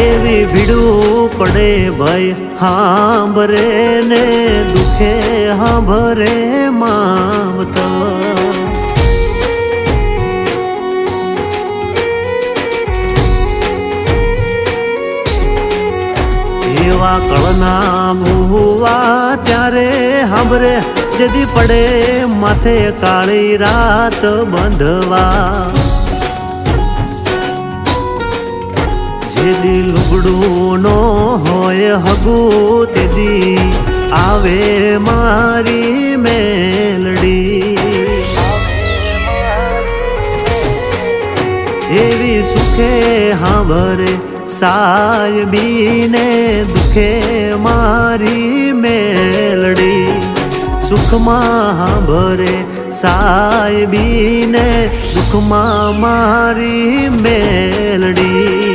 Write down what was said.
એવી ભીડું પડે ભાઈ હાંભરે ને દુખે હાંભરે માવતર એવા કળના ભૂવા ત્યારે હાંભરે જદી પડે માથે કાળી રાત બંધવા જેદી લુગડું નો હોય હગું તેદી આવે મારી મેલડી એવી સુખે હાંભરે સાયબીને દુખે મારી મેલડી સુખમાં હાંભરે સાયબીને દુખમાં મારી મેલડી